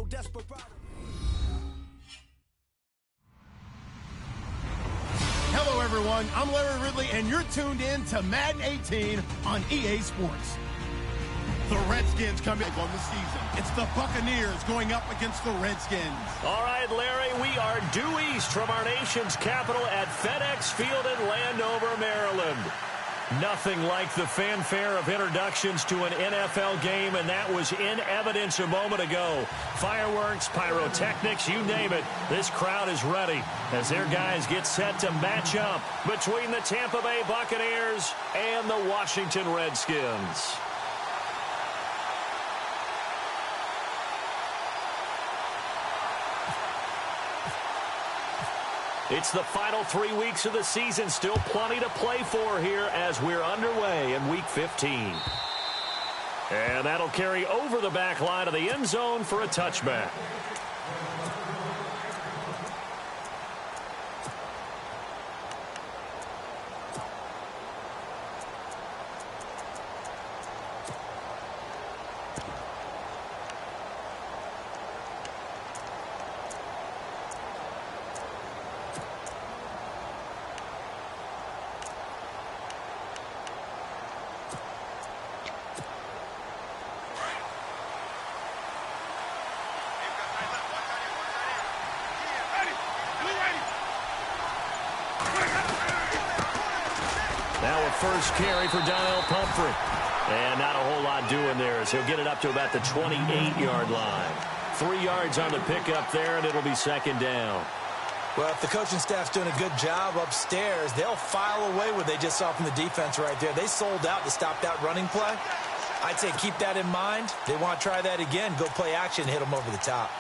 no desperado. Hello, everyone. I'm Larry Ridley, and you're tuned in to Madden 18 on EA Sports. The Redskins come in on the season. It's the Buccaneers going up against the Redskins. All right, Larry, we are due east from our nation's capital at FedEx Field in Landover, Maryland. Nothing like the fanfare of introductions to an NFL game, and that was in evidence a moment ago. Fireworks, pyrotechnics, you name it. This crowd is ready as their guys get set to match up between the Tampa Bay Buccaneers and the Washington Redskins. It's the final 3 weeks of the season. Still plenty to play for here as we're underway in Week 15. And that'll carry over the back line of the end zone for a touchback. Now a first carry for Donnell Pumphrey. And not a whole lot doing there as he'll get it up to about the 28-yard line. 3 yards on the pickup there, and it'll be second down. Well, if the coaching staff's doing a good job upstairs, they'll file away what they just saw from the defense right there. They sold out to stop that running play. I'd say keep that in mind. They want to try that again. Go play action, hit them over the top.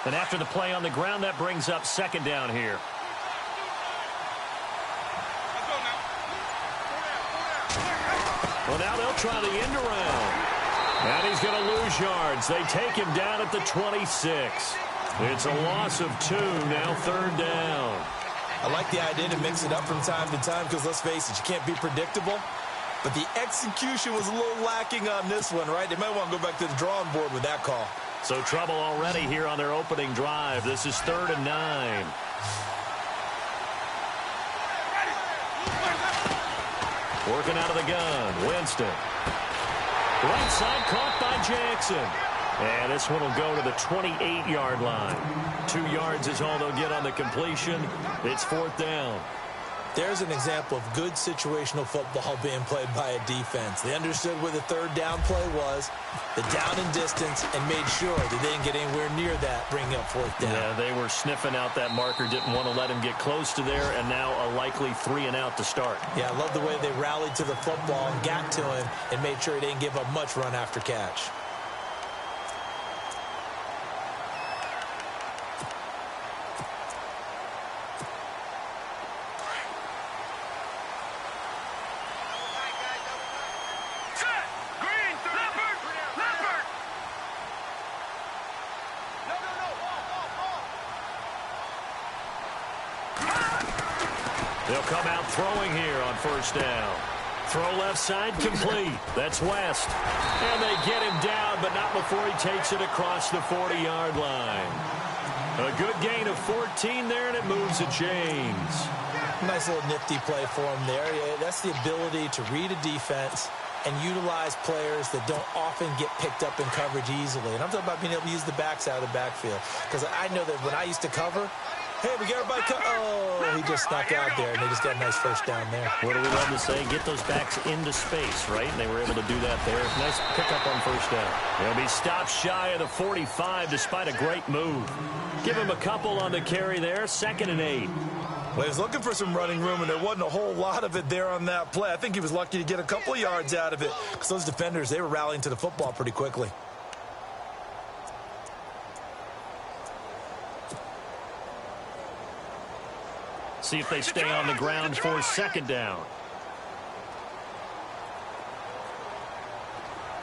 And after the play on the ground, that brings up second down here. Well, now they'll try the end around. And he's going to lose yards. They take him down at the 26. It's a loss of 2, now third down. I like the idea to mix it up from time to time because, let's face it, you can't be predictable. But the execution was a little lacking on this one, right? They might want to go back to the drawing board with that call. So trouble already here on their opening drive. This is 3rd and 9. Working out of the gun, Winston. Right side caught by Jackson. And this one will go to the 28-yard line. 2 yards is all they'll get on the completion. It's 4th down. There's an example of good situational football being played by a defense. They understood where the third down play was, the down and distance, and made sure that they didn't get anywhere near that, bringing up 4th down. Yeah, they were sniffing out that marker, didn't want to let him get close to there, and now a likely 3 and out to start. Yeah, I love the way they rallied to the football and got to him and made sure he didn't give up much run after catch. They'll come out throwing here on 1st down. Throw left side complete. That's West. And they get him down, but not before he takes it across the 40-yard line. A good gain of 14 there, and it moves the chains. Nice little nifty play for him there. Yeah, that's the ability to read a defense and utilize players that don't often get picked up in coverage easily. And I'm talking about being able to use the backs out of the backfield. Because I know that when I used to cover, hey, we got everybody oh, he just snuck out there, and they just got a nice 1st down there. What do we love to say? Get those backs into space, right? And they were able to do that there. Nice pickup on 1st down. They'll be stopped shy of the 45 despite a great move. Give him a couple on the carry there. 2nd and 8. Well, he was looking for some running room, and there wasn't a whole lot of it there on that play. I think he was lucky to get a couple of yards out of it because those defenders, they were rallying to the football pretty quickly. See if they stay on the ground for 2nd down.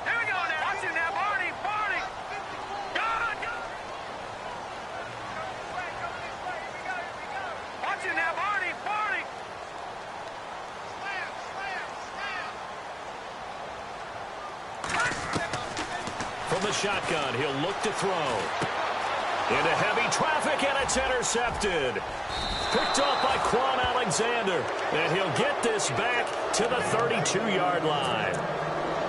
Here we go now. Watch it now, Barney. Barney. Go. Watch it now, Barney. Barney. From the shotgun, he'll look to throw. Into heavy traffic, and it's intercepted. Picked off by Quan Alexander. And he'll get this back to the 32-yard line.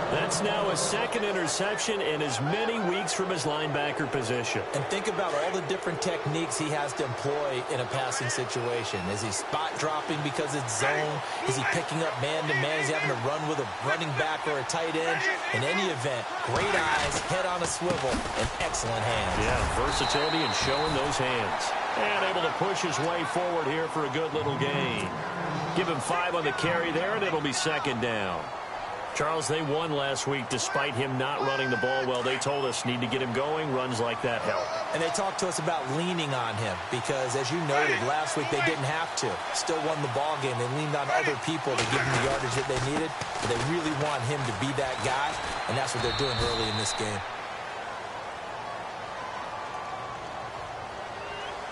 That's now his second interception in as many weeks from his linebacker position. And think about all the different techniques he has to employ in a passing situation. Is he spot dropping because it's zone? Is he picking up man-to-man? Is he having to run with a running back or a tight end? In any event, great eyes, head on a swivel, and excellent hands. Yeah, versatility and showing those hands. And able to push his way forward here for a good little gain. Give him 5 on the carry there, and it'll be second down. Charles, they won last week despite him not running the ball well. They told us need to get him going. Runs like that help. And they talked to us about leaning on him because, as you noted, last week they didn't have to. Still won the ball game. They leaned on other people to give them the yardage that they needed. But they really want him to be that guy, and that's what they're doing early in this game.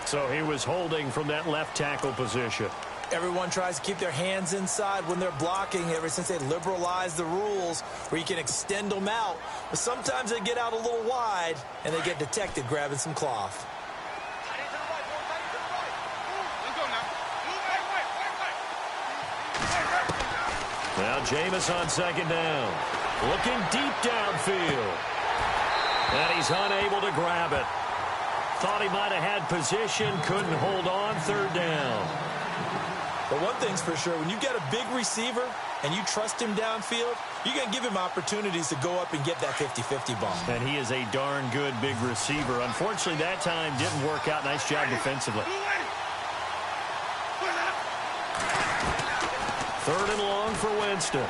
So he was holding from that left tackle position. Everyone tries to keep their hands inside when they're blocking ever since they liberalized the rules where you can extend them out. But sometimes they get out a little wide, and they get detected grabbing some cloth. Now Jameis on second down. Looking deep downfield. And he's unable to grab it. Thought he might have had position, couldn't hold on, third down. But one thing's for sure, when you get a big receiver and you trust him downfield, you're going to give him opportunities to go up and get that 50-50 ball. And he is a darn good big receiver. Unfortunately, that time didn't work out. Nice job defensively. Third and long for Winston.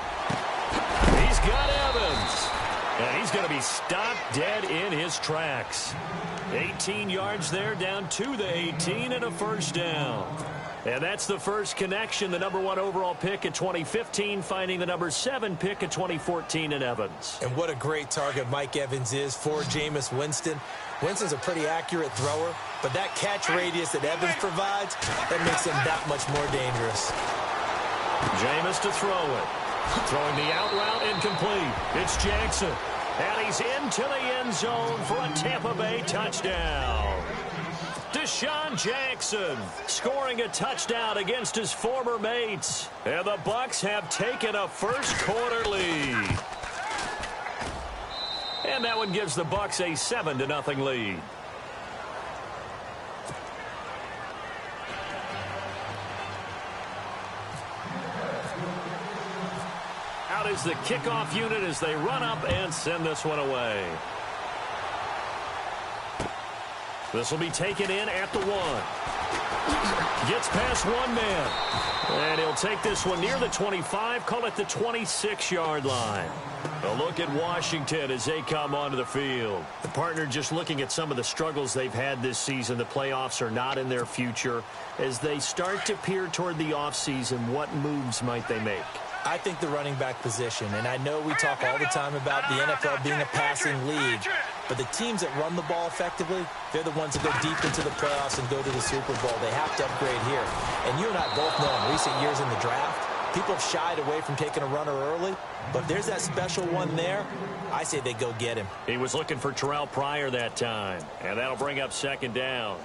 He's got Evans. And he's going to be stopped dead in his tracks. 18 yards there, down to the 18 and a first down. And that's the first connection, the number 1 overall pick in 2015, finding the number 7 pick in 2014 in Evans. And what a great target Mike Evans is for Jameis Winston. Winston's a pretty accurate thrower, but that catch radius that Evans provides, that makes him that much more dangerous. Jameis to throw it. Throwing the out route incomplete. It's Jackson. And he's into the end zone for a Tampa Bay touchdown. Deshaun Jackson scoring a touchdown against his former mates. And the Bucs have taken a first-quarter lead. And that one gives the Bucs a 7-0 lead. Out is the kickoff unit as they run up and send this one away. This will be taken in at the 1. Gets past one man. And he'll take this one near the 25, call it the 26-yard line. A look at Washington as they come onto the field. The partner just looking at some of the struggles they've had this season. The playoffs are not in their future. As they start to peer toward the offseason, what moves might they make? I think the running back position, and I know we talk all the time about the NFL being a passing league, but the teams that run the ball effectively, they're the ones that go deep into the playoffs and go to the Super Bowl. They have to upgrade here. And you and I both know in recent years in the draft, people have shied away from taking a runner early, but if there's that special one there, I say they go get him. He was looking for Terrell Pryor that time, and that'll bring up second down.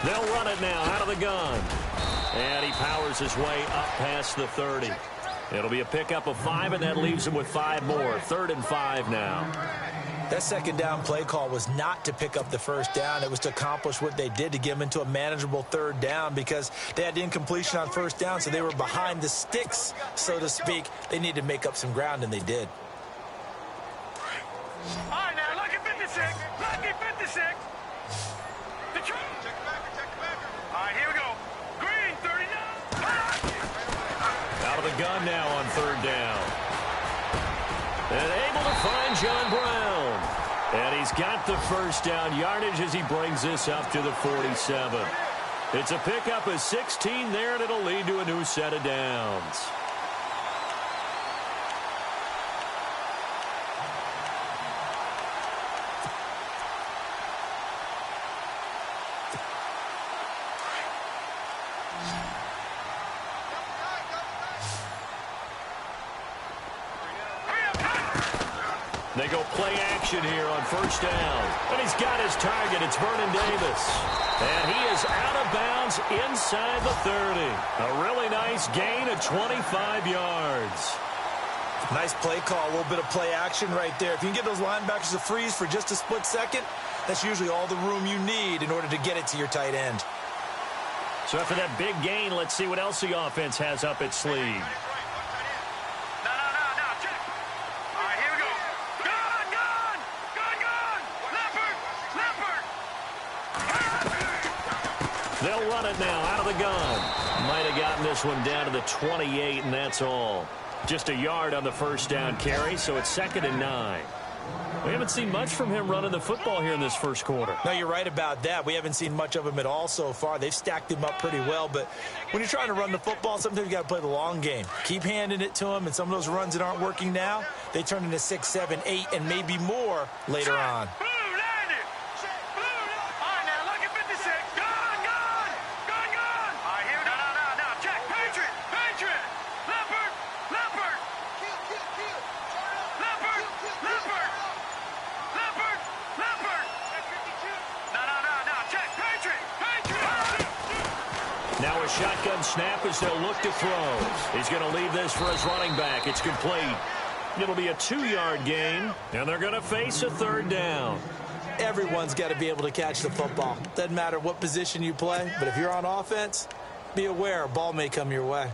They'll run it now out of the gun. And he powers his way up past the 30. It'll be a pickup of 5, and that leaves him with 5 more. 3rd and 5 now. That second down play call was not to pick up the first down. It was to accomplish what they did, to get them into a manageable 3rd down, because they had incompletion on first down, so they were behind the sticks, so to speak. They needed to make up some ground, and they did. All right, now, lucky 56. Lucky 56. All right, here we go. Green, 39. Out of the gun now on 3rd down. And able to find John Brown. And he's got the first down yardage as he brings this up to the 47. It's a pickup of 16 there, and it'll lead to a new set of downs. They go play action here on first down. And he's got his target. It's Vernon Davis. And he is out of bounds inside the 30. A really nice gain of 25 yards. Nice play call. A little bit of play action right there. If you can get those linebackers to freeze for just a split second, that's usually all the room you need in order to get it to your tight end. So after that big gain, let's see what else the offense has up its sleeve. They'll run it now out of the gun. Might have gotten this one down to the 28, and that's all. Just a yard on the first down carry, so it's 2nd and 9. We haven't seen much from him running the football here in this first quarter. No, you're right about that. We haven't seen much of him at all so far. They've stacked him up pretty well, but when you're trying to run the football, sometimes you got to play the long game. Keep handing it to him, and some of those runs that aren't working now, they turn into 6, 7, 8, and maybe more later on. Now a shotgun snap as they'll look to throw. He's going to leave this for his running back. It's complete. It'll be a 2-yard gain, and they're going to face a 3rd down. Everyone's got to be able to catch the football. Doesn't matter what position you play, but if you're on offense, be aware a ball may come your way.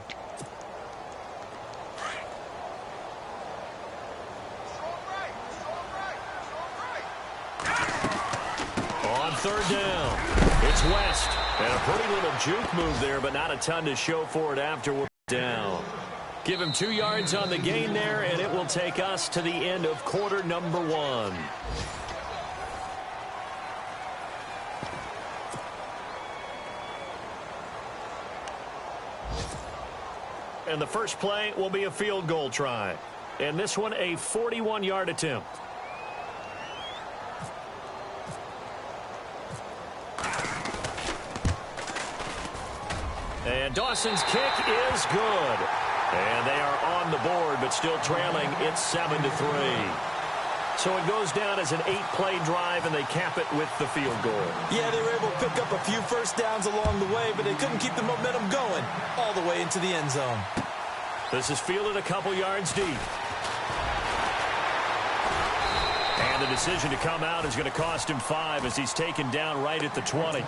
On 3rd down, it's West. And a pretty little juke move there, but not a ton to show for it afterward. Down. Give him 2 yards on the gain there, and it will take us to the end of quarter number 1. And the first play will be a field goal try. And this one a 41-yard attempt. And Dawson's kick is good. And they are on the board, but still trailing. It's 7-3. So it goes down as an 8-play drive, and they cap it with the field goal. Yeah, they were able to pick up a few first downs along the way, but they couldn't keep the momentum going all the way into the end zone. This is fielded a couple yards deep. And the decision to come out is going to cost him 5 as he's taken down right at the 20.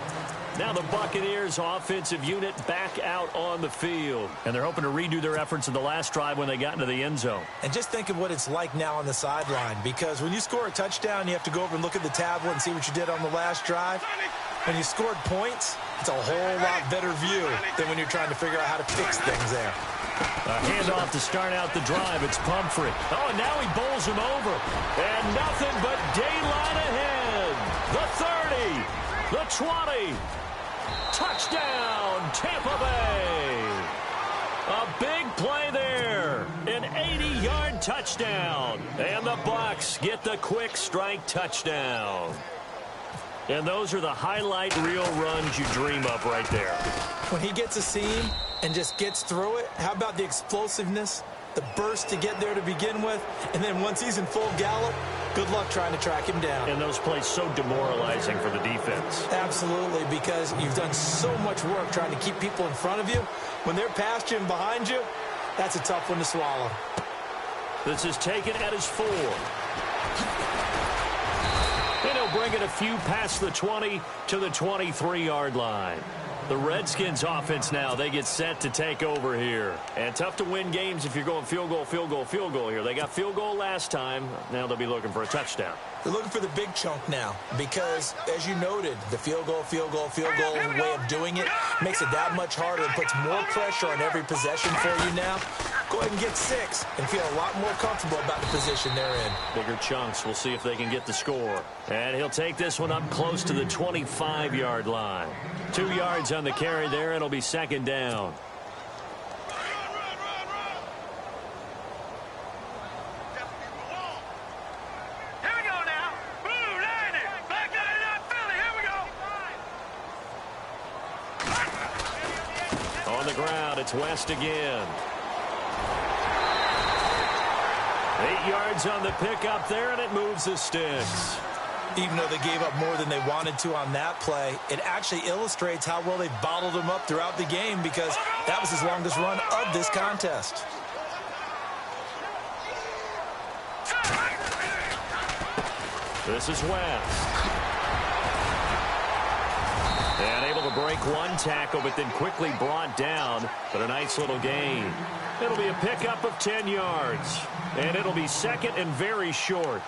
Now the Buccaneers offensive unit back out on the field. And they're hoping to redo their efforts in the last drive when they got into the end zone. And just think of what it's like now on the sideline, because when you score a touchdown, you have to go over and look at the tablet and see what you did on the last drive. When you scored points, it's a whole lot better view than when you're trying to figure out how to fix things there. A handoff to start out the drive. It's Pumphrey. Oh, and now he bowls him over. And nothing but daylight ahead. The 30, the 20. Touchdown, Tampa Bay. A big play there. An 80-yard touchdown. And the Bucs get the quick strike touchdown. And those are the highlight reel runs you dream of right there. When he gets a seam and just gets through it, how about the explosiveness, the burst to get there to begin with, and then once he's in full gallop, good luck trying to track him down. And those plays so demoralizing for the defense. Absolutely, because you've done so much work trying to keep people in front of you. When they're past you and behind you, that's a tough one to swallow. This is taken at his 4. And he'll bring it a few past the 20 to the 23-yard line. The Redskins offense now, they get set to take over here. And tough to win games if you're going field goal, field goal, field goal here. They got field goal last time. Now they'll be looking for a touchdown. They're looking for the big chunk now because, as you noted, the field goal way of doing it makes it that much harder and puts more pressure on every possession for you now. go ahead and get 6 and feel a lot more comfortable about the position they're in. Bigger chunks. We'll see if they can get the score. And he'll take this one up close to the 25-yard line. 2 yards on the carry there. It'll be second down. On the ground, it's West again. 8 yards on the pickup there, and it moves the sticks. Even though they gave up more than they wanted to on that play, it actually illustrates how well they bottled them up throughout the game, because that was his longest run of this contest. This is West. And able to break one tackle, but then quickly brought down. But a nice little gain. It'll be a pickup of 10 yards. And it'll be second and very short.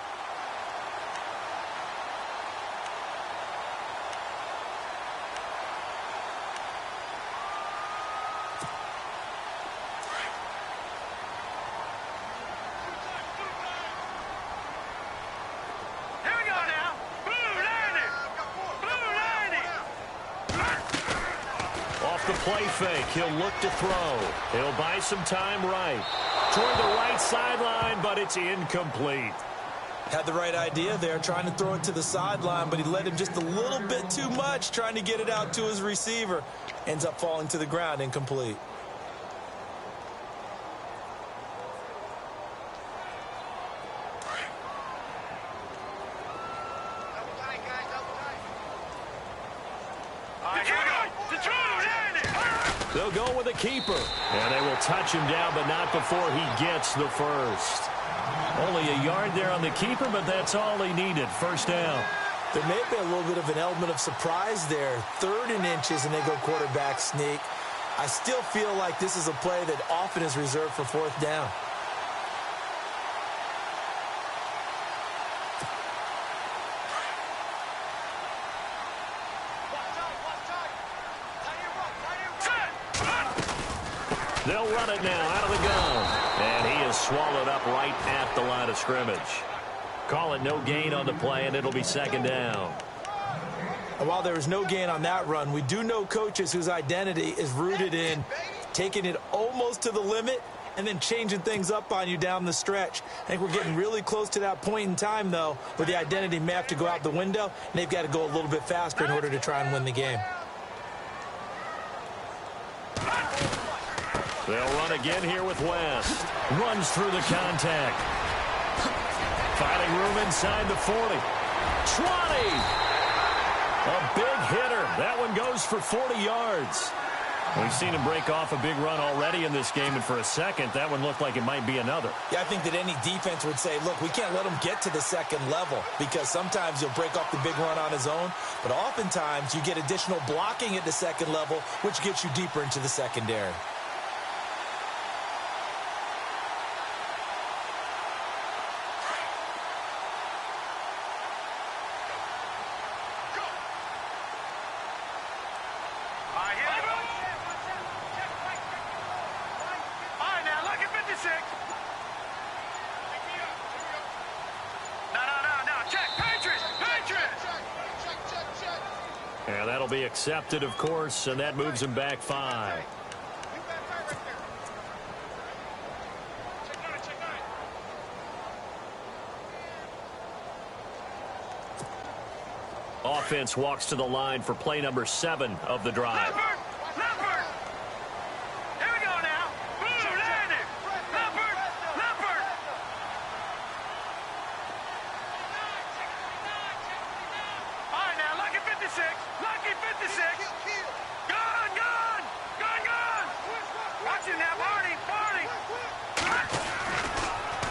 The play fake. He'll look to throw. He'll buy some time right. Toward the right sideline, but it's incomplete. Had the right idea there, trying to throw it to the sideline, but he led him just a little bit too much, trying to get it out to his receiver. Ends up falling to the ground, incomplete. They'll go with a keeper. And they will touch him down, but not before he gets the first. Only a yard there on the keeper, but that's all he needed. First down. There may have been a little bit of an element of surprise there. 3rd and inches, and they go quarterback sneak. I still feel like this is a play that often is reserved for 4th down. They'll run it now out of the gun. And he is swallowed up right at the line of scrimmage. Call it no gain on the play, and it'll be second down. And while there was no gain on that run, we do know coaches whose identity is rooted in taking it almost to the limit and then changing things up on you down the stretch. I think we're getting really close to that point in time, though, where the identity may have to go out the window, and they've got to go a little bit faster in order to try and win the game. They'll run again here with West. Runs through the contact. Finding room inside the 40. 20! A big hitter. That one goes for 40 yards. We've seen him break off a big run already in this game, and for a second, that one looked like it might be another. Yeah, I think that any defense would say, look, we can't let him get to the second level, because sometimes you'll break off the big run on his own, but oftentimes you get additional blocking at the second level, which gets you deeper into the secondary. And that'll be accepted, of course, and that moves him back 5. Offense walks to the line for play number 7 of the drive.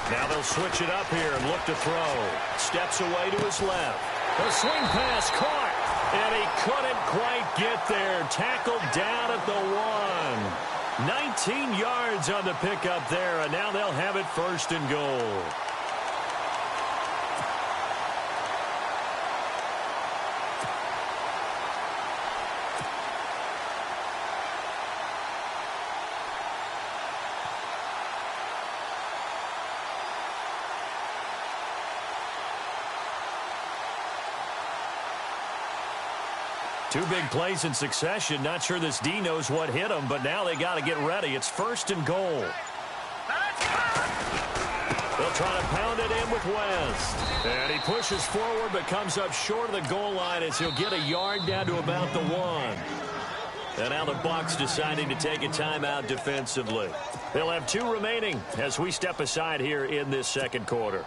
Now they'll switch it up here and look to throw. Steps away to his left. A swing pass caught, and he couldn't quite get there. Tackled down at the 1. 19 yards on the pickup there, and now they'll have it first and goal. Two big plays in succession. Not sure this D knows what hit him, but now they got to get ready. It's 1st and goal. They'll try to pound it in with West. And he pushes forward but comes up short of the goal line as he'll get a yard down to about the 1. And now the Bucs deciding to take a timeout defensively. They'll have 2 remaining as we step aside here in this second quarter.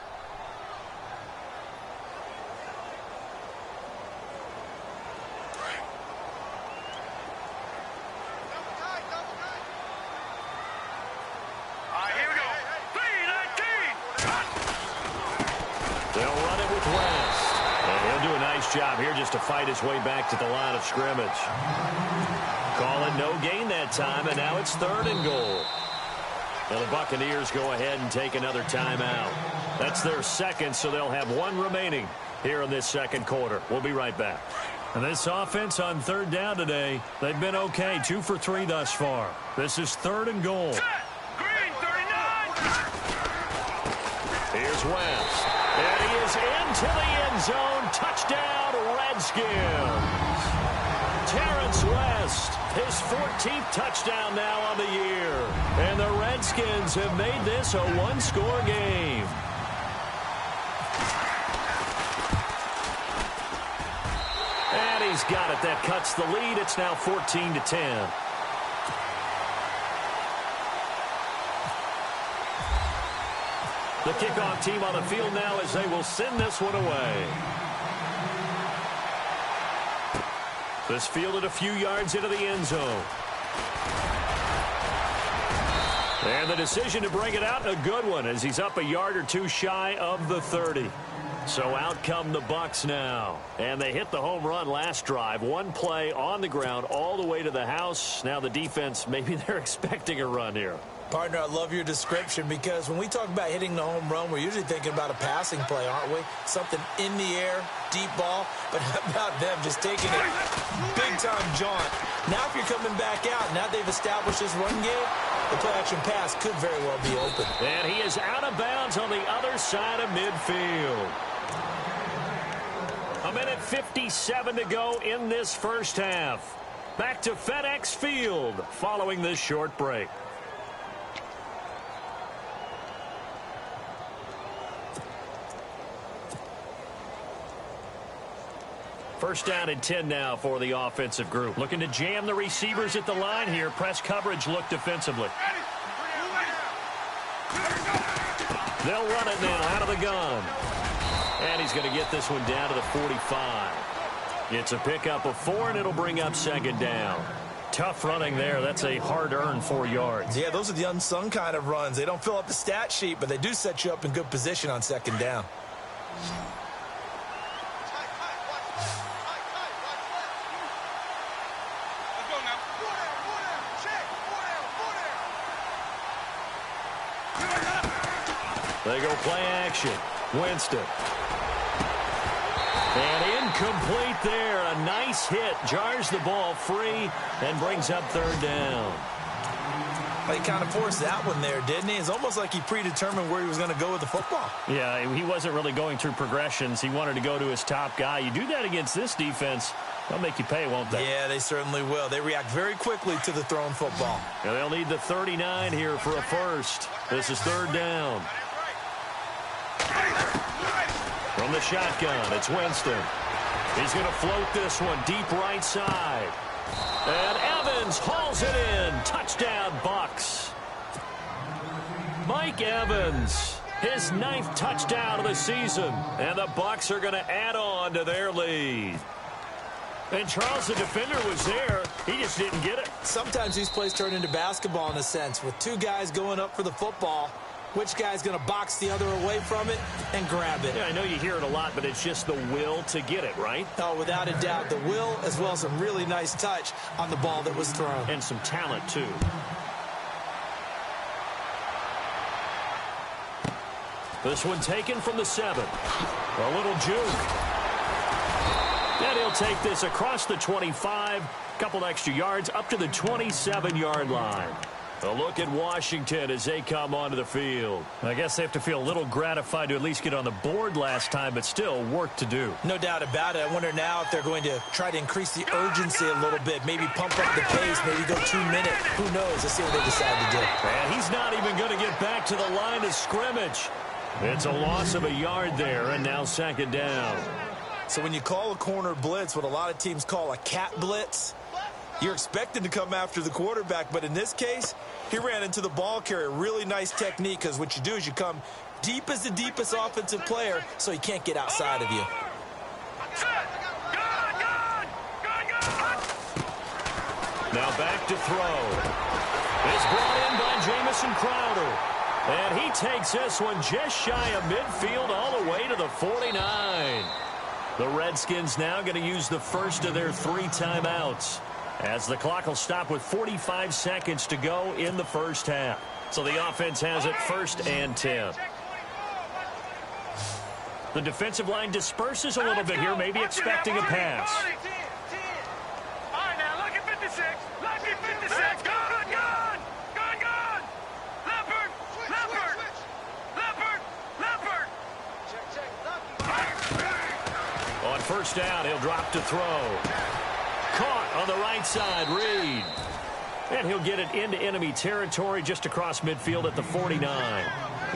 Job here just to fight his way back to the line of scrimmage. Call it no gain that time, and now it's 3rd and goal. And the Buccaneers go ahead and take another timeout. That's their second, so they'll have 1 remaining here in this second quarter. We'll be right back. And this offense on 3rd down today, they've been okay, 2 for 3 thus far. This is 3rd and goal. Green, 39. Here's West. And he is into the end zone. Touchdown, Redskins. Terrence West, his 14th touchdown now on the year. And the Redskins have made this a 1-score game. And he's got it. That cuts the lead. It's now 14-10. The kickoff team on the field now as they will send this one away. This fielded a few yards into the end zone. And the decision to bring it out, a good one, as he's up a yard or 2 shy of the 30. So out come the Bucs now. And they hit the home run last drive. 1 play on the ground all the way to the house. Now the defense, maybe they're expecting a run here. Partner, I love your description because when we talk about hitting the home run, we're usually thinking about a passing play, aren't we? Something in the air, deep ball. But how about them just taking it big-time jaunt? Now if you're coming back out, now they've established this run game, the play-action pass could very well be open. And he is out of bounds on the other side of midfield. 1:57 to go in this first half. Back to FedEx Field following this short break. First down and 10 now for the offensive group. Looking to jam the receivers at the line here. Press coverage look defensively. They'll run it now out of the gun. And he's going to get this one down to the 45. It's a pickup of 4, and it'll bring up 2nd down. Tough running there. That's a hard-earned 4 yards. Yeah, those are the unsung kind of runs. They don't fill up the stat sheet, but they do set you up in good position on 2nd down. They go play action. Winston. And incomplete there. A nice hit. Jars the ball free and brings up 3rd down. Well, he kind of forced that one there, didn't he? It's almost like he predetermined where he was going to go with the football. Yeah, he wasn't really going through progressions. He wanted to go to his top guy. You do that against this defense, they'll make you pay, won't they? Yeah, they certainly will. They react very quickly to the thrown football. And they'll need the 39 here for a first. This is 3rd down. From the shotgun, it's Winston. He's going to float this one deep right side. And Evans hauls it in. Touchdown, Bucs. Mike Evans, his 9th touchdown of the season. And the Bucs are going to add on to their lead. And Charles, the defender, was there. He just didn't get it. Sometimes these plays turn into basketball in a sense, with 2 guys going up for the football. Which guy's going to box the other away from it and grab it? Yeah, I know you hear it a lot, but it's just the will to get it, right? Oh, without a doubt. The will, as well as some really nice touch on the ball that was thrown. And some talent, too. This one taken from the 7. A little juke. And he'll take this across the 25. Couple extra yards up to the 27-yard line. A look at Washington as they come onto the field. I guess they have to feel a little gratified to at least get on the board last time, but still work to do. No doubt about it. I wonder now if they're going to try to increase the urgency a little bit, maybe pump up the pace, maybe go 2 minutes. Who knows? Let's see what they decide to do. And he's not even going to get back to the line of scrimmage. It's a loss of a yard there, and now second down. So when you call a corner blitz, what a lot of teams call a cat blitz, you're expected to come after the quarterback, but in this case, he ran into the ball carrier. Really nice technique, because what you do is you come deep as the deepest offensive player, so he can't get outside of you. Now back to throw. It's brought in by Jamison Crowder. And he takes this one just shy of midfield all the way to the 49. The Redskins now going to use the first of their 3 timeouts, as the clock will stop with 45 seconds to go in the first half. So the offense has it 1st and 10. The defensive line disperses a little bit here, maybe expecting a pass. All right, now look at 56. Look at 56. Good. Leopard. On first down, he'll drop to throw. Caught on the right side, Reed. And he'll get it into enemy territory just across midfield at the 49.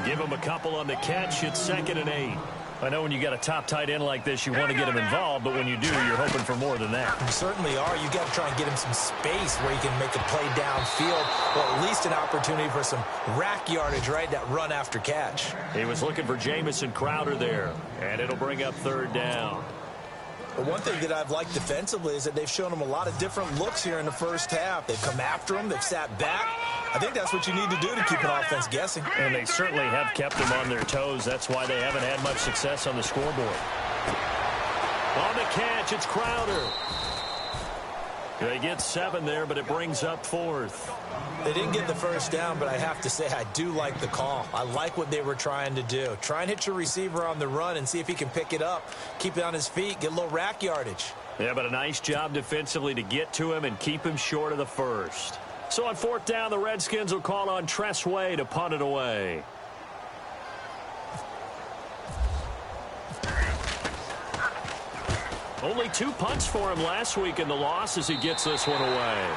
Give him a couple on the catch. It's 2nd and 8. I know when you got a top tight end like this, you want to get him involved, but when you do, you're hoping for more than that. You certainly are. You got to try and get him some space where he can make a play downfield, or at least an opportunity for some rack yardage, right? That run after catch. He was looking for Jamison Crowder there, and it'll bring up 3rd down. But one thing that I've liked defensively is that they've shown him a lot of different looks here in the first half. They've come after him. They've sat back. I think that's what you need to do to keep an offense guessing. And they certainly have kept them on their toes. That's why they haven't had much success on the scoreboard. On the catch, it's Crowder. They get 7 there, but it brings up 4th. They didn't get the first down, but I have to say I do like the call. I like what they were trying to do. Try and hit your receiver on the run and see if he can pick it up, keep it on his feet, get a little rack yardage. Yeah, but a nice job defensively to get to him and keep him short of the first. So on 4th down, the Redskins will call on Tress Way to punt it away. Only 2 punts for him last week in the loss as he gets this one away.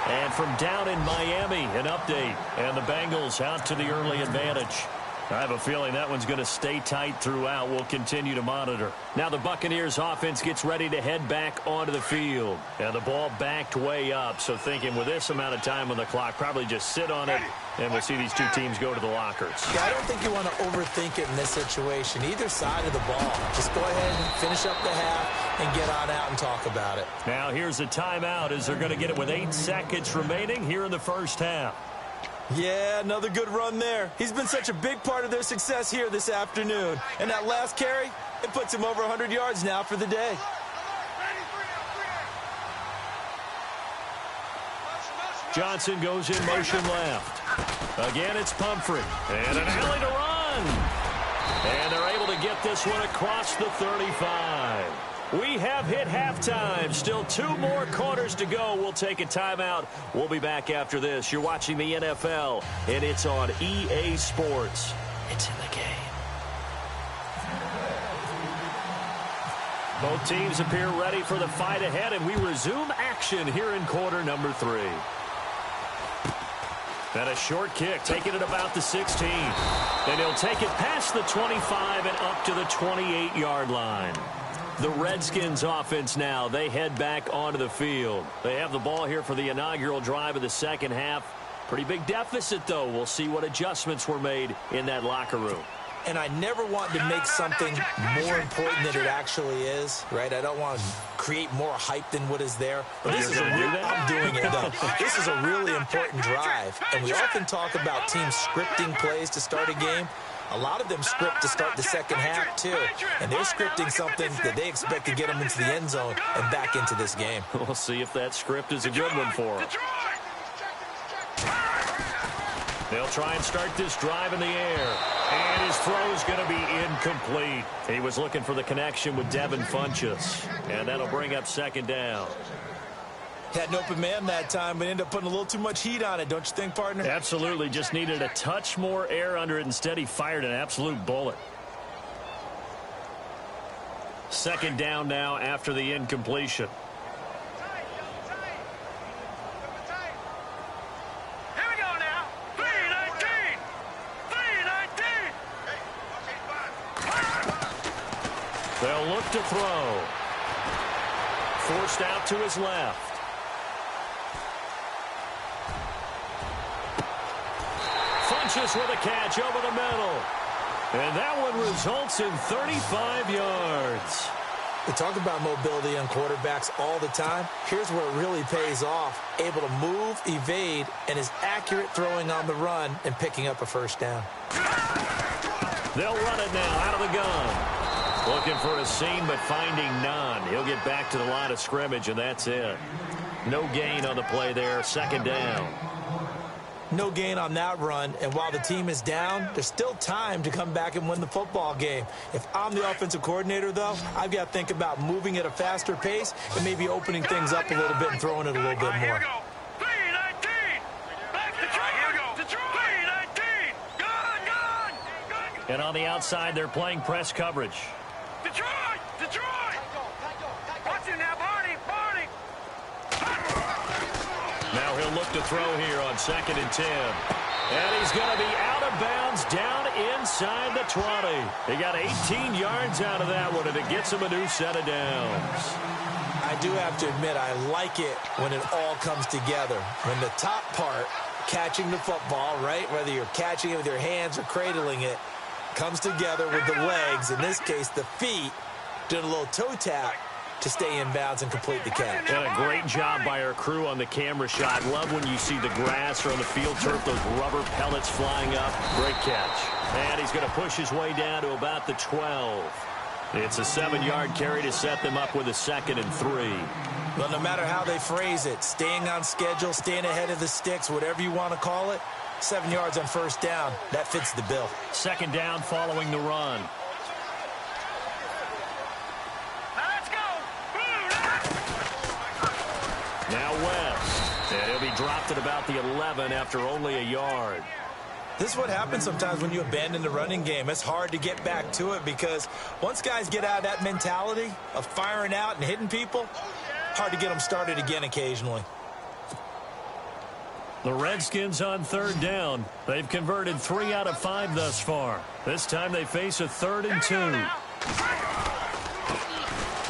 And from down in Miami, an update. And the Bengals out to the early advantage. I have a feeling that one's going to stay tight throughout. We'll continue to monitor. Now the Buccaneers offense gets ready to head back onto the field. And the ball backed way up. So thinking with this amount of time on the clock, probably just sit on it. And we'll see these 2 teams go to the lockers. Yeah, I don't think you want to overthink it in this situation. Either side of the ball. Just go ahead and finish up the half and get on out and talk about it. Now here's a timeout as they're going to get it with 8 seconds remaining here in the first half. Yeah, another good run there. He's been such a big part of their success here this afternoon. And that last carry, it puts him over 100 yards now for the day. Johnson goes in motion left. Again, it's Pumphrey. And an alley to run. And they're able to get this one across the 35. We have hit halftime. Still 2 more quarters to go. We'll take a timeout. We'll be back after this. You're watching the NFL, and it's on EA Sports. It's in the game. Both teams appear ready for the fight ahead, and we resume action here in quarter number 3. And a short kick, taking it about the 16. And he'll take it past the 25 and up to the 28-yard line. The Redskins offense now, they head back onto the field. They have the ball here for the inaugural drive of the second half. Pretty big deficit, though. We'll see what adjustments were made in that locker room. And I never want to make something more important than it actually is, right? I don't want to create more hype than what is there. But this is I'm doing it, though. This is a really important drive. And we often talk about teams scripting plays to start a game. A lot of them script to start the second half, too. And they're scripting something that they expect to get them into the end zone and back into this game. We'll see if that script is a good one for them. They'll try and start this drive in the air. And his throw is going to be incomplete. He was looking for the connection with Devin Funchess. And that'll bring up second down. Had an open man that time, but ended up putting a little too much heat on it, don't you think, partner? Absolutely. Just needed a touch more air under it. Instead, he fired an absolute bullet. Second down now after the incompletion. Here we go now. 3-19. 3-19. They'll look to throw. Forced out to his left. Funches with a catch over the middle. And that one results in 35 yards. We talk about mobility on quarterbacks all the time. Here's where it really pays off. Able to move, evade, and is accurate throwing on the run and picking up a first down. They'll run it now out of the gun. Looking for a seam, but finding none. He'll get back to the line of scrimmage, and that's it. No gain on the play there. Second down. No gain on that run, and while the team is down, there's still time to come back and win the football game. If I'm the offensive coordinator, though, I've got to think about moving at a faster pace and maybe opening things up a little bit and throwing it a little bit Here more. we go. 3-19. Back to Detroit. Here we go. Detroit. 3-19. Gun. And on the outside, they're playing press coverage. Detroit. Watch him now, Barney. Now he'll look to throw here on 2nd and 10. And he's going to be out of bounds down inside the 20. He got 18 yards out of that one, and it gets him a new set of downs. I do have to admit, I like it when it all comes together. When the top part, catching the football, right, whether you're catching it with your hands or cradling it, comes together with the legs, in this case the feet, doing a little toe tap to stay in bounds and complete the catch. And a great job by our crew on the camera shot. Love when you see the grass or on the field turf, those rubber pellets flying up. Great catch. And he's going to push his way down to about the 12. It's a 7-yard carry to set them up with a 2nd and 3. Well, no matter how they phrase it, staying on schedule, staying ahead of the sticks, whatever you want to call it, 7 yards on first down, that fits the bill. Second down following the run. Let's go. Now West. And he'll be dropped at about the 11 after only a yard. This is what happens sometimes when you abandon the running game. It's hard to get back to it because once guys get out of that mentality of firing out and hitting people, hard to get them started again occasionally. The Redskins on 3rd down. They've converted 3 out of 5 thus far. This time they face a 3rd and 2.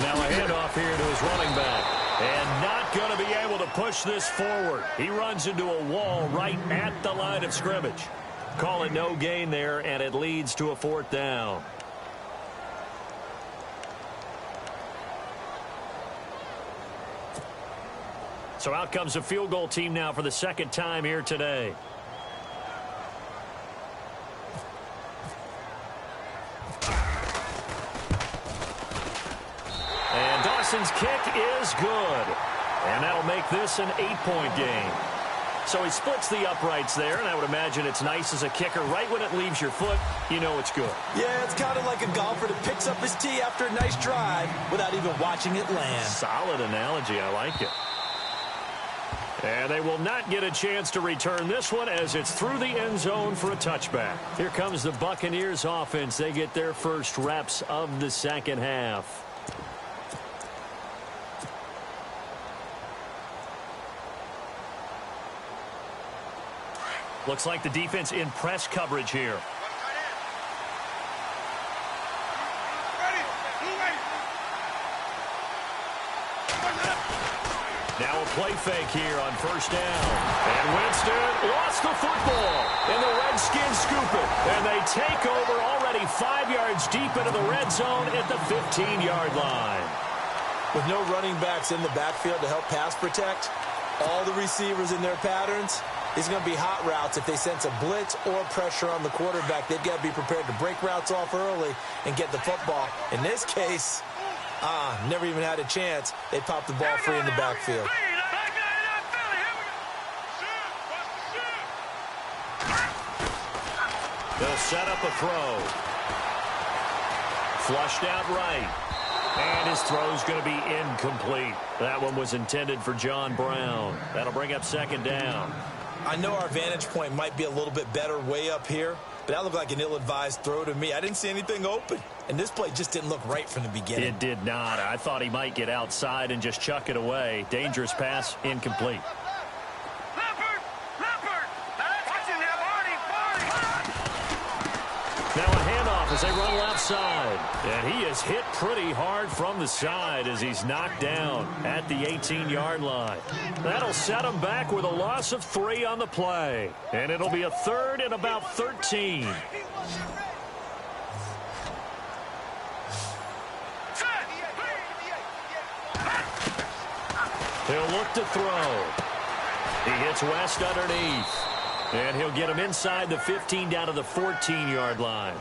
Now a handoff here to his running back. And not going to be able to push this forward. He runs into a wall right at the line of scrimmage. Call it no gain there, and it leads to a 4th down. So out comes a field goal team now for the 2nd time here today. And Dawson's kick is good. And that'll make this an 8-point game. So he splits the uprights there, and I would imagine it's nice as a kicker. Right when it leaves your foot, you know it's good. Yeah, it's kind of like a golfer that picks up his tee after a nice drive without even watching it land. Solid analogy. I like it. And they will not get a chance to return this one as it's through the end zone for a touchback. Here comes the Buccaneers offense. They get their first reps of the second half. Looks like the defense in press coverage here. Now a play fake here on first down. And Winston lost the football. And the Redskins scoop it. And they take over already 5 yards deep into the red zone at the 15-yard line. With no running backs in the backfield to help pass protect, all the receivers in their patterns, these are going to be hot routes. If they sense a blitz or pressure on the quarterback, they've got to be prepared to break routes off early and get the football. In this case, never even had a chance. They popped the ball free in the backfield. They'll set up a throw. Flushed out right. And his throw's going to be incomplete. That one was intended for John Brown. That'll bring up second down. I know our vantage point might be a little bit better way up here, but that looked like an ill-advised throw to me. I didn't see anything open, and this play just didn't look right from the beginning. It did not. I thought he might get outside and just chuck it away. Dangerous pass, incomplete. Now a handoff as they run left side. And he is hit pretty hard from the side as he's knocked down at the 18-yard line. That'll set him back with a loss of 3 on the play. And it'll be a third and about 13. He'll look to throw. He hits West underneath. And he'll get him inside the 15 down to the 14-yard line.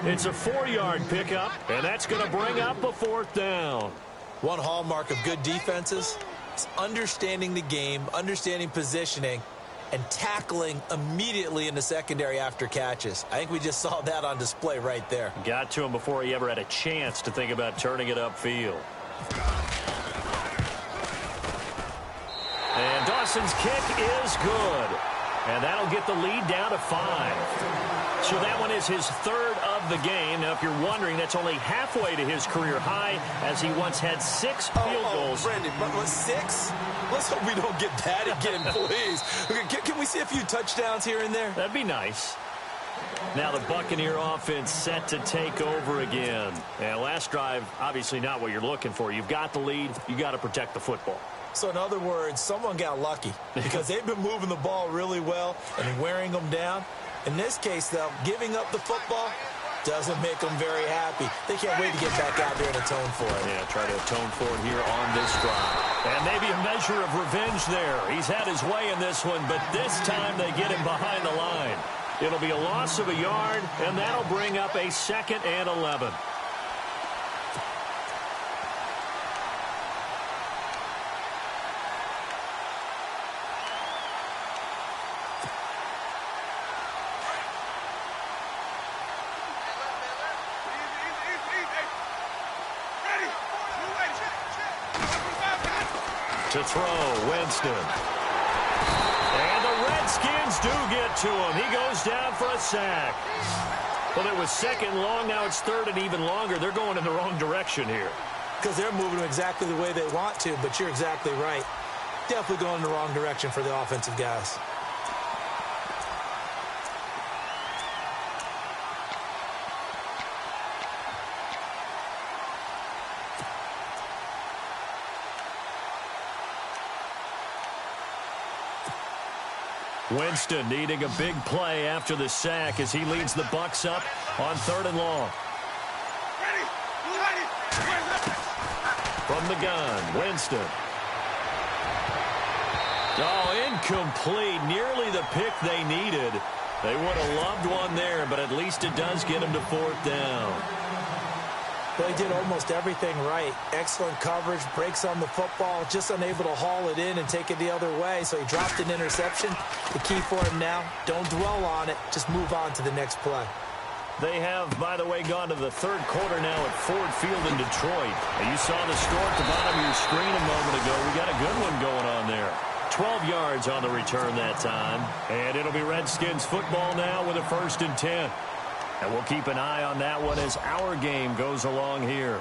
It's a 4-yard pickup, and that's going to bring up a 4th down. One hallmark of good defenses is understanding the game, understanding positioning, and tackling immediately in the secondary after catches. I think we just saw that on display right there. Got to him before he ever had a chance to think about turning it upfield. And Dawson's kick is good. And that'll get the lead down to 5. So that one is his 3rd of the game. Now, if you're wondering, that's only halfway to his career high, as he once had 6 field goals. Brandon, but 6? Let's hope we don't get that again, please. Can we see a few touchdowns here and there? That'd be nice. Now the Buccaneer offense set to take over again. And last drive, obviously not what you're looking for. You've got the lead. You got to protect the football. So in other words, someone got lucky because they've been moving the ball really well and wearing them down. In this case, though, giving up the football doesn't make them very happy. They can't wait to get back out there and atone for it. Yeah, try to atone for it here on this drive. And maybe a measure of revenge there. He's had his way in this one, but this time they get him behind the line. It'll be a loss of a yard, and that'll bring up a 2nd and 11. To throw, Winston. And the Redskins do get to him. He goes down for a sack. Well, it was 2nd long. Now it's 3rd and even longer. They're going in the wrong direction here. Because they're moving exactly the way they want to, but you're exactly right. Definitely going in the wrong direction for the offensive guys. Winston needing a big play after the sack as he leads the Bucs up on 3rd and long. From the gun, Winston. Oh, incomplete. Nearly the pick they needed. They would have loved one there, but at least it does get him to 4th down. Well, he did almost everything right. Excellent coverage, breaks on the football, just unable to haul it in and take it the other way. So he dropped an interception. The key for him now, don't dwell on it. Just move on to the next play. They have, by the way, gone to the 3rd quarter now at Ford Field in Detroit. And you saw the score at the bottom of your screen a moment ago. We got a good one going on there. 12 yards on the return that time. And it'll be Redskins football now with a 1st and 10. And we'll keep an eye on that one as our game goes along here.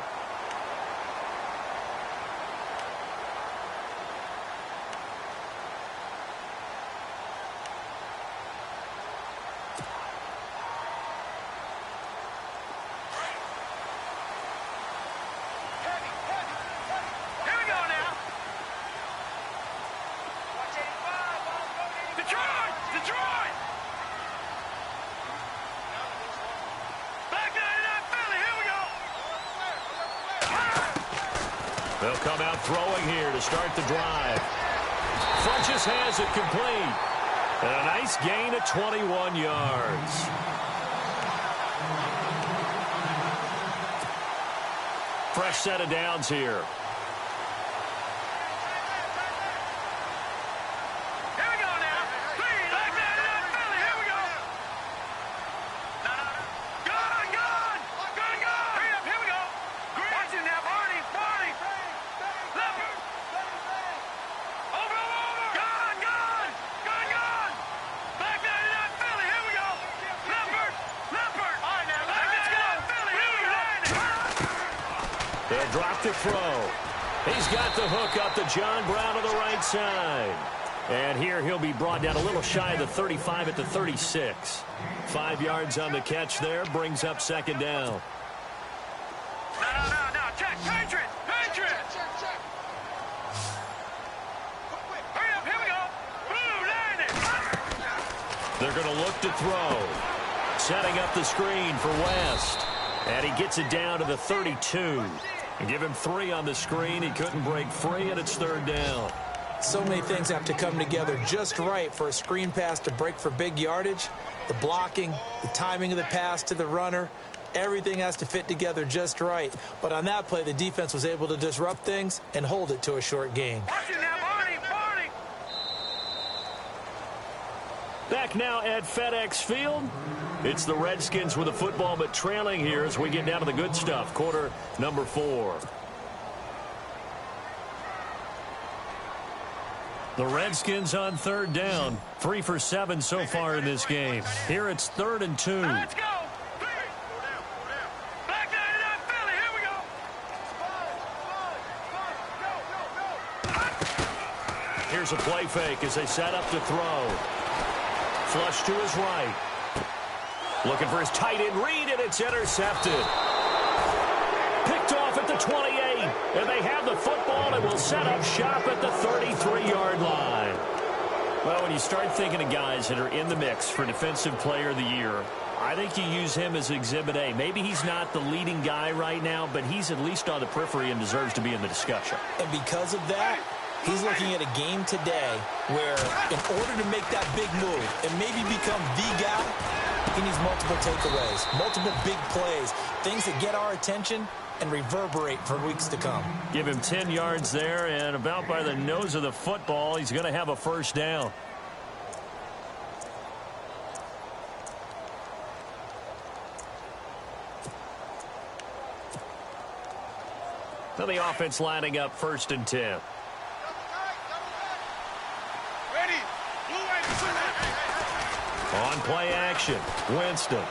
Here we go now. Detroit! Detroit! Back 99 Philly, here we go! They'll come out throwing here to start the drive. Funches has it complete. And a nice gain of 21 yards. Fresh set of downs here. Here we go now. Back 99 Philly, here we go! Gun! Gun! Gun! Gun! Hurry up, here we go! Watch it now, Barney! They'll drop the throw. He's got the hook up to John Brown to the right side. And here he'll be brought down a little shy of the 35 at the 36. 5 yards on the catch there, brings up second down. No, check, Patriot. Hurry up, here we go. Blue, line it. They're going to look to throw. Setting up the screen for West. And he gets it down to the 32. And give him 3 on the screen. He couldn't break free, and it's third down. So many things have to come together just right for a screen pass to break for big yardage. The blocking, the timing of the pass to the runner, everything has to fit together just right. But on that play, the defense was able to disrupt things and hold it to a short gain. Watch it now, Barney. Back now at FedEx Field. It's the Redskins with the football, but trailing here as we get down to the good stuff. Quarter number 4. The Redskins on third down. 3 for 7 so far in this game. Here it's 3rd and 2. Let's go. Black 99 Philly, here we go. Here's a play fake as they set up to throw. Flush to his right. Looking for his tight end read, and it's intercepted. Picked off at the 28. And they have the football and will set up shop at the 33-yard line. Well, when you start thinking of guys that are in the mix for Defensive Player of the Year, I think you use him as Exhibit A. Maybe he's not the leading guy right now, but he's at least on the periphery and deserves to be in the discussion. And because of that, he's looking at a game today where in order to make that big move and maybe become the guy, he needs multiple takeaways, multiple big plays, things that get our attention and reverberate for weeks to come. Give him 10 yards there, and about by the nose of the football, he's going to have a first down. So the offense lining up 1st and 10. On play action, Winston.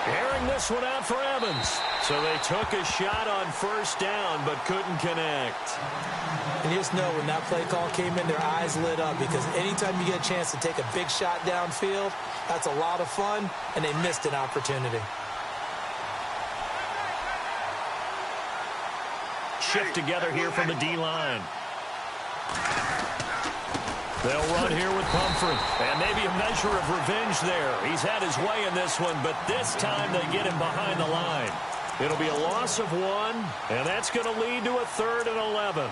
Airing this one out for Evans. So they took a shot on 1st down, but couldn't connect. And you just know when that play call came in, their eyes lit up, because anytime you get a chance to take a big shot downfield, that's a lot of fun, and they missed an opportunity. Shift together here from the D-line. They'll run here with Pumphrey. And maybe a measure of revenge there. He's had his way in this one, but this time they get him behind the line. It'll be a loss of 1, and that's going to lead to a 3rd and 11.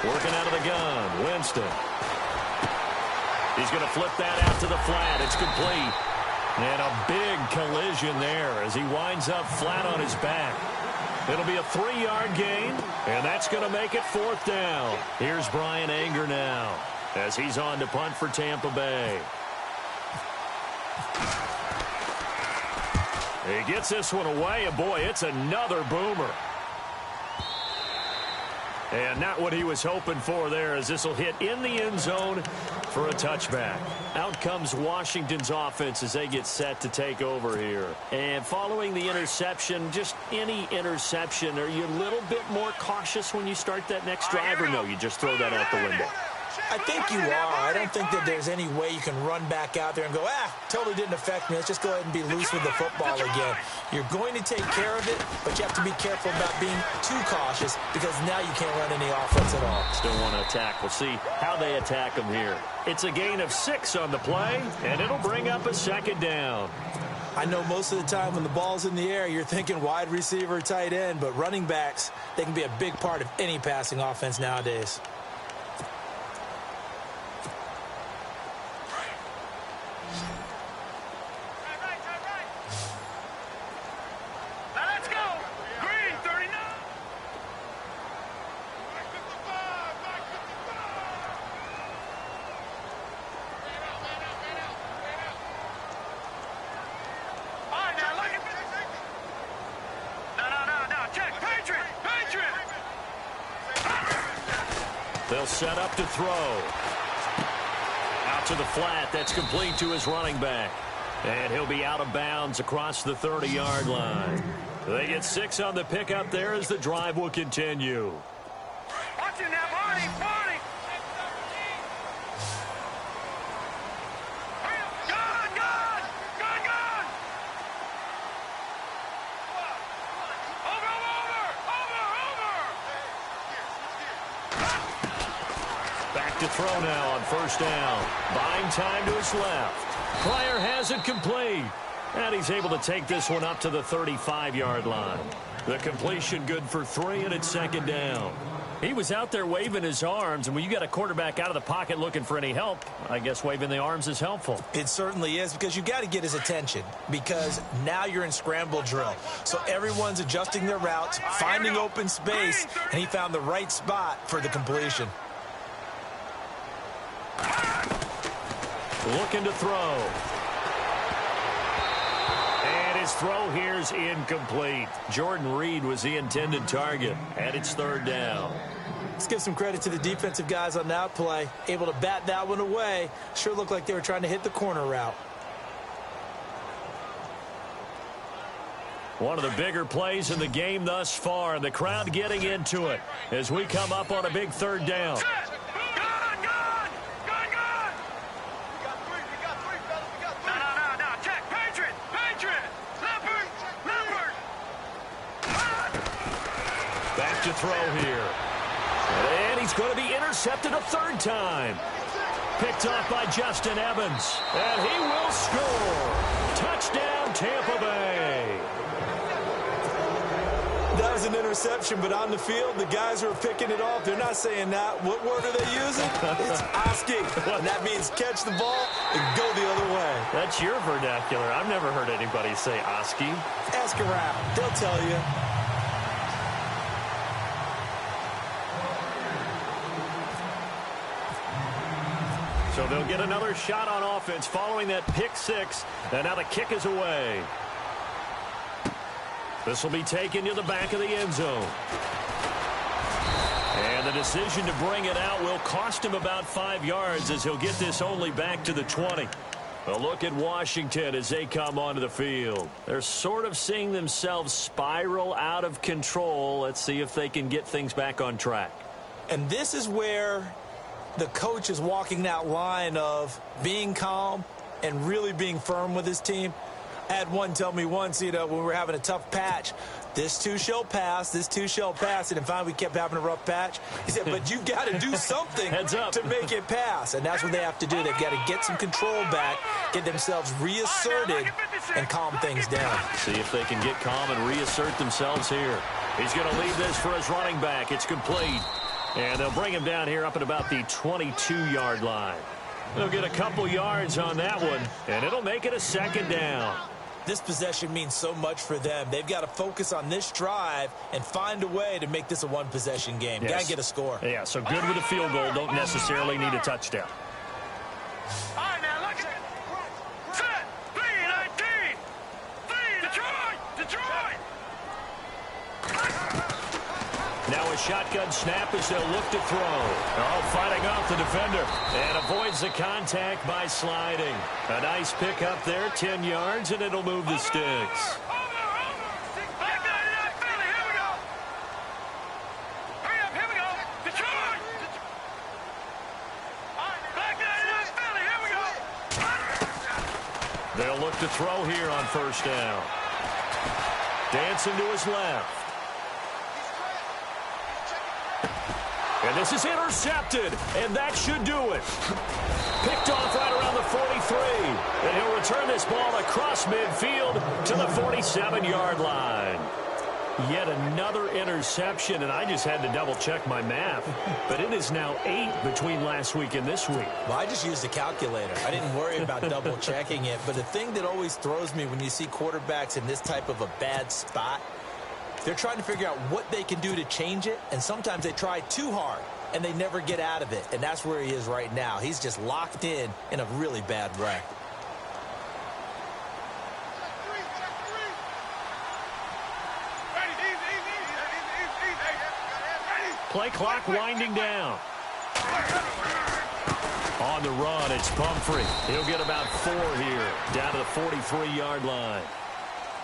Working out of the gun, Winston. He's going to flip that out to the flat. It's complete. And a big collision there as he winds up flat on his back. It'll be a 3-yard gain, and that's going to make it 4th down. Here's Brian Anger now as he's on to punt for Tampa Bay. He gets this one away, and boy, it's another boomer. And not what he was hoping for there, as this will hit in the end zone for a touchback. Out comes Washington's offense as they get set to take over here. And following the interception, just any interception, are you a little bit more cautious when you start that next drive, or no, you just throw that out the window? I think you are. I don't think that there's any way you can run back out there and go, totally didn't affect me. Let's just go ahead and be loose with the football again. You're going to take care of it, but you have to be careful about being too cautious, because now you can't run any offense at all. Still want to attack. We'll see how they attack them here. It's a gain of 6 on the play, and it'll bring up a 2nd down. I know most of the time when the ball's in the air, you're thinking wide receiver, tight end, but running backs, they can be a big part of any passing offense nowadays. Check, Patriot! They'll set up to throw. Out to the flat. That's complete to his running back. And he'll be out of bounds across the 30-yard line. They get 6 on the pickup there as the drive will continue. Watch him now, Barney, Barney. Gun, gun, gun, gun. Over. Back to throw now on first down. Buying time to his left. Pryor has it complete. And he's able to take this one up to the 35-yard line. The completion good for 3, and it's second down. He was out there waving his arms, and when you got a quarterback out of the pocket looking for any help, I guess waving the arms is helpful. It certainly is, because you got to get his attention, because now you're in scramble drill. So everyone's adjusting their routes, finding open space, and he found the right spot for the completion. Looking to throw. And his throw here's incomplete. Jordan Reed was the intended target, and it's third down. Let's give some credit to the defensive guys on that play. Able to bat that one away. Sure looked like they were trying to hit the corner route. One of the bigger plays in the game thus far, and the crowd getting into it as we come up on a big third down. To throw here. And he's going to be intercepted a third time. Picked off by Justin Evans. And he will score. Touchdown, Tampa Bay. That was an interception, but on the field, the guys who are picking it off, they're not saying that. What word are they using? It's asking. And that means catch the ball and go the other way. That's your vernacular. I've never heard anybody say Oski. Ask around. They'll tell you. So they'll get another shot on offense following that pick 6. And now the kick is away. This will be taken to the back of the end zone. And the decision to bring it out will cost him about 5 yards as he'll get this only back to the 20. A look at Washington as they come onto the field. They're sort of seeing themselves spiral out of control. Let's see if they can get things back on track. And this is where the coach is walking that line of being calm and really being firm with his team. I had one tell me once, when we were having a tough patch, this too shall pass, this too shall pass. And finally, we kept having a rough patch. He said, but you've got to do something to make it pass. And that's what they have to do. They've got to get some control back, get themselves reasserted, and calm things down. See if they can get calm and reassert themselves here. He's going to leave this for his running back. It's complete. And they'll bring him down here up at about the 22-yard line. They'll get a couple yards on that one, and it'll make it a second down. This possession means so much for them. They've got to focus on this drive and find a way to make this a one-possession game. Yes. Got to get a score. Yeah, so good with a field goal. Don't necessarily need a touchdown. All right, now look at it. Set. 3-19. Detroit. Now a shotgun snap as they'll look to throw. Oh, fighting off the defender. And avoids the contact by sliding. A nice pick up there, 10 yards, and it'll move the sticks. Back 99 Philly. Here we go. Hurry up. Here we go. Detroit. Back 99 Philly. Here we go. They'll look to throw here on first down. Dancing to his left. And this is intercepted, and that should do it. Picked off right around the 43. And he'll return this ball across midfield to the 47-yard line. Yet another interception, and I just had to double-check my math. But it is now 8 between last week and this week. Well, I just used a calculator. I didn't worry about double-checking it. But the thing that always throws me when you see quarterbacks in this type of a bad spot, they're trying to figure out what they can do to change it, and sometimes they try too hard, and they never get out of it. And that's where he is right now. He's just locked in a really bad way. Play clock winding down. On the run, it's Pumphrey. He'll get about 4 here, down to the 43-yard line.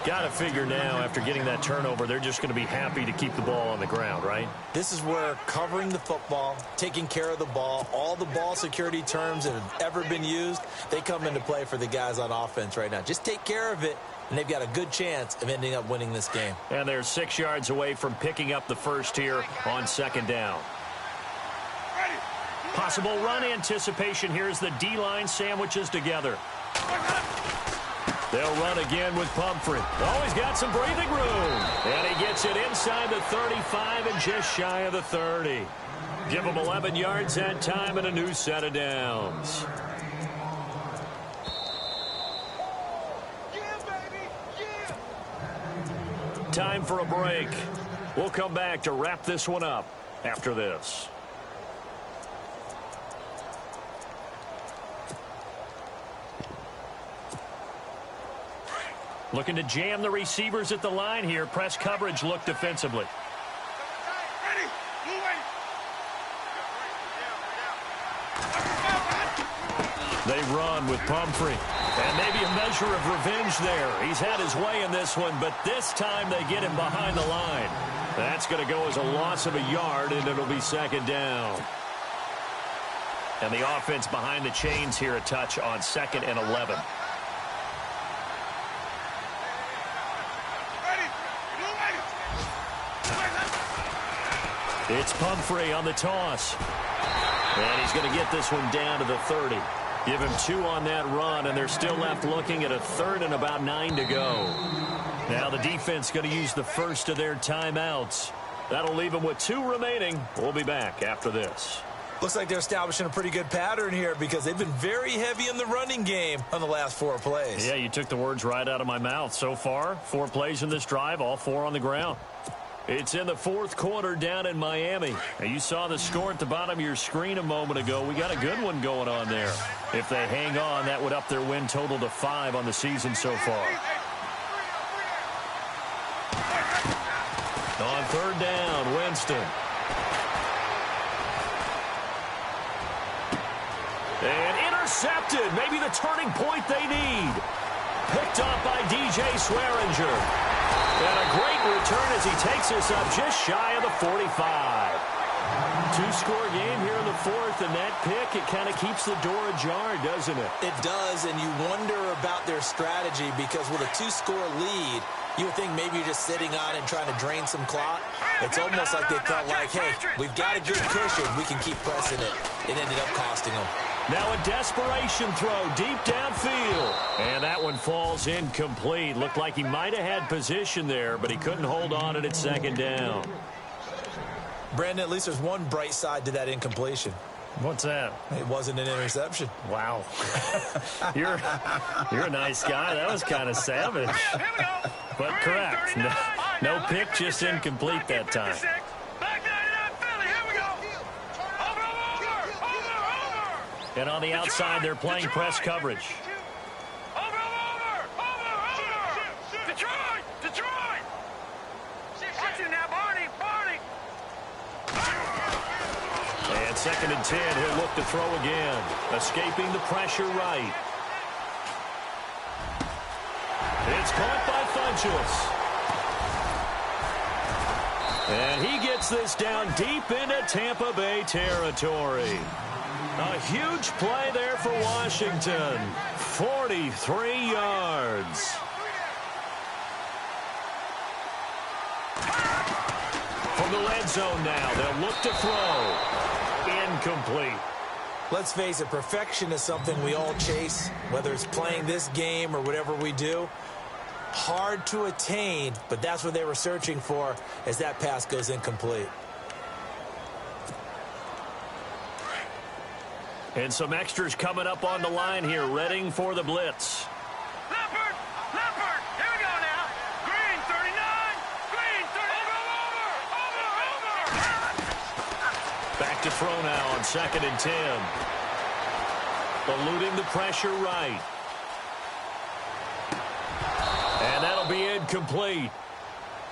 Got to figure now, after getting that turnover, they're just going to be happy to keep the ball on the ground, right? This is where covering the football, taking care of the ball, all the ball security terms that have ever been used, they come into play for the guys on offense right now. Just take care of it, and they've got a good chance of ending up winning this game. And they're 6 yards away from picking up the first here on 2nd down. Possible run anticipation here as the D-line sandwiches together. They'll run again with Pumphrey. Oh, he's got some breathing room. And he gets it inside the 35 and just shy of the 30. Give him 11 yards that time and a new set of downs. Time for a break. We'll come back to wrap this one up after this. Looking to jam the receivers at the line here. Press coverage look defensively. They run with Pumphrey. And maybe a measure of revenge there. He's had his way in this one, but this time they get him behind the line. That's going to go as a loss of a yard, and it'll be 2nd down. And the offense behind the chains here a touch on 2nd and 11. It's Pumphrey on the toss. And he's going to get this one down to the 30. Give him 2 on that run, and they're still left looking at a 3rd and about 9 to go. Now the defense going to use the first of their timeouts. That'll leave them with 2 remaining. We'll be back after this. Looks like they're establishing a pretty good pattern here because they've been very heavy in the running game on the last 4 plays. Yeah, you took the words right out of my mouth. So far, 4 plays in this drive, all 4 on the ground. It's in the 4th quarter down in Miami. Now, you saw the score at the bottom of your screen a moment ago. We got a good one going on there. If they hang on, that would up their win total to 5 on the season so far. On 3rd down, Winston. And intercepted. Maybe the turning point they need. Picked up by DJ Swearinger. And a great return as he takes us up just shy of the 45. 2-score game here in the 4th, and that pick, it kind of keeps the door ajar, doesn't it? It does, and you wonder about their strategy because with a 2-score lead, you would think maybe you're just sitting on and trying to drain some clock. It's almost like they felt like, hey, we've got a good cushion. We can keep pressing it. It ended up costing them. Now a desperation throw deep downfield. And that one falls incomplete. Looked like he might have had position there, but he couldn't hold on at 2nd down. Brandon, at least there's one bright side to that incompletion. What's that? It wasn't an interception. Wow. You're a nice guy. That was kind of savage. But correct. No pick, just incomplete that time. And on the outside, they're playing press coverage. Detroit! Watch it now, Barney! And 2nd and 10, he'll look to throw again. Escaping the pressure right. It's caught by Funchess. And he gets this down deep into Tampa Bay territory. A huge play there for Washington. 43 yards. From the red zone now, they'll look to throw. Incomplete. Let's face it, perfection is something we all chase, whether it's playing this game or whatever we do. Hard to attain, but that's what they were searching for as that pass goes incomplete. And some extras coming up on the line here, readying for the blitz. Leopard! Here we go now. Green, 39. Green, 30. Over. Back to throw now on 2nd and 10. Eluding the pressure right. And that'll be incomplete.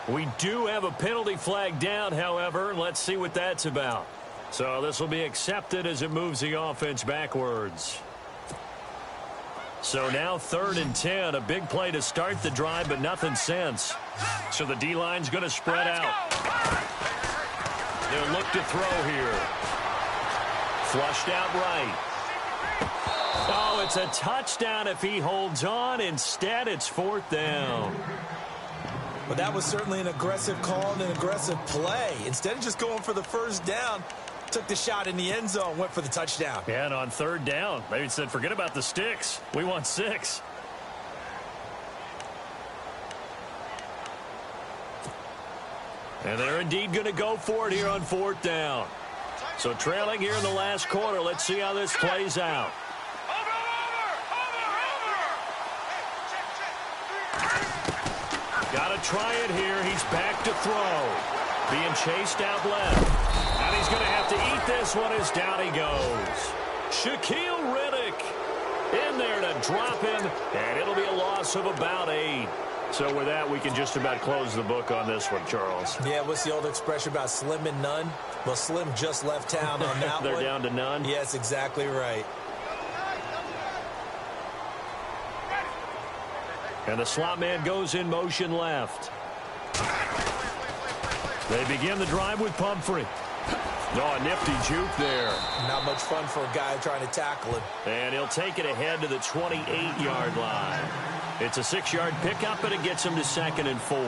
We do have a penalty flag down, however. Let's see what that's about. So this will be accepted as it moves the offense backwards. So now 3rd and 10, a big play to start the drive, but nothing since. So the D-line's going to spread out. They'll look to throw here. Flushed out right. Oh, it's a touchdown if he holds on. Instead, it's 4th down. Well, that was certainly an aggressive call and an aggressive play. Instead of just going for the first down, took the shot in the end zone, went for the touchdown. Yeah, and on 3rd down, they said, forget about the sticks. We want 6. And they're indeed going to go for it here on 4th down. So trailing here in the last quarter. Let's see how this plays out. Got to try it here. He's back to throw. Being chased out left. And he's going to have to eat this one as down he goes. Shaquille Riddick in there to drop him. And it'll be a loss of about 8. So with that, we can just about close the book on this one, Charles. Yeah, what's the old expression about slim and none? Well, Slim just left town on that They're one. down to none? Yes, exactly right. And the slot man goes in motion left. They begin the drive with Pumphrey. Oh, a nifty juke there. Not much fun for a guy trying to tackle him. And he'll take it ahead to the 28-yard line. It's a 6-yard pickup, and it gets him to 2nd and 4.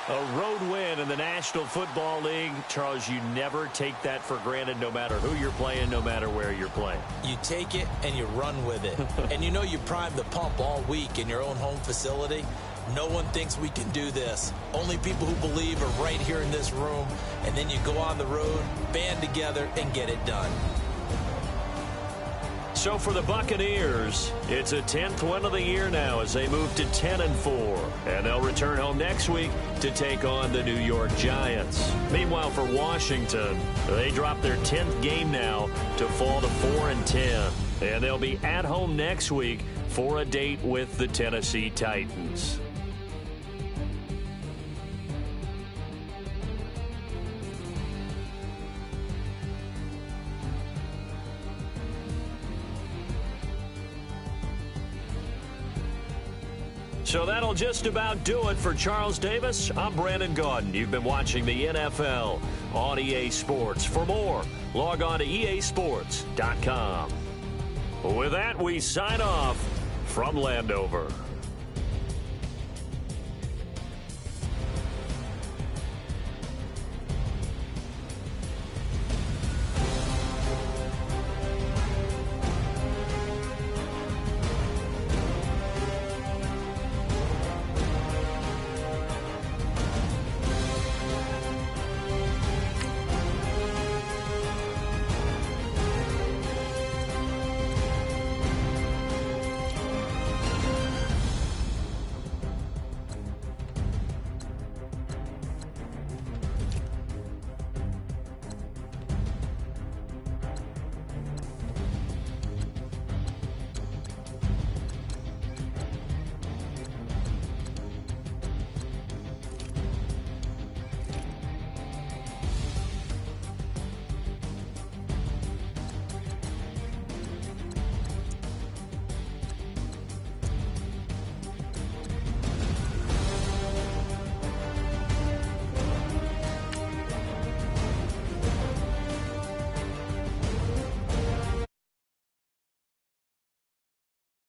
A road win in the National Football League. Charles, you never take that for granted no matter who you're playing, no matter where you're playing. You take it and you run with it. And you know you primed the pump all week in your own home facility. No one thinks we can do this. Only people who believe are right here in this room. And then you go on the road, band together, and get it done. So for the Buccaneers, it's a 10th win of the year now as they move to 10 and 4. And they'll return home next week to take on the New York Giants. Meanwhile, for Washington, they drop their 10th game now to fall to 4 and 10. And they'll be at home next week for a date with the Tennessee Titans. So that'll just about do it for Charles Davis. I'm Brandon Gaudin. You've been watching the NFL on EA Sports. For more, log on to easports.com. With that, we sign off from Landover.